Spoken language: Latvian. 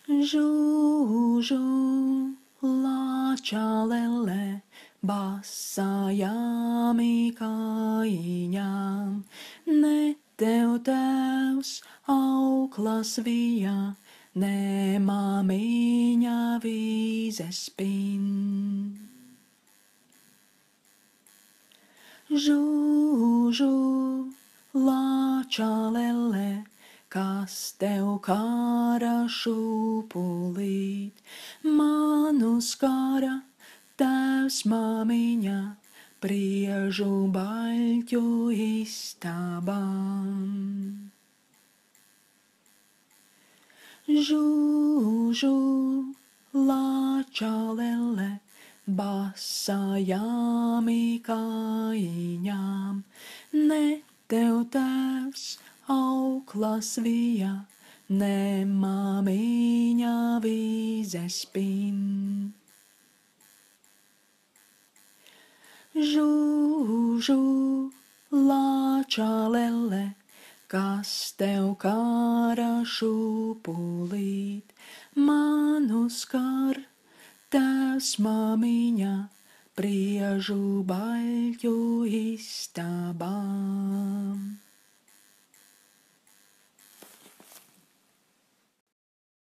Žūžu, lāčalele, basajām kājām, ne tev tevs auklas vija, ne māmiņa vīzes pin. Žūžu, lāčalele, kas tev kāra šūpulīt, manu skara tēvs māmiņa, priežu baļķu istabām. Žūžu, lāčalele, basajām kājām, ne tev tēvs auklas vija, ne māmiņa vīzes pin. Žūžu, lāčalele, kas tev kāra šūpulīt, manu skar tēvs māmiņa, priežu baļķu istabām.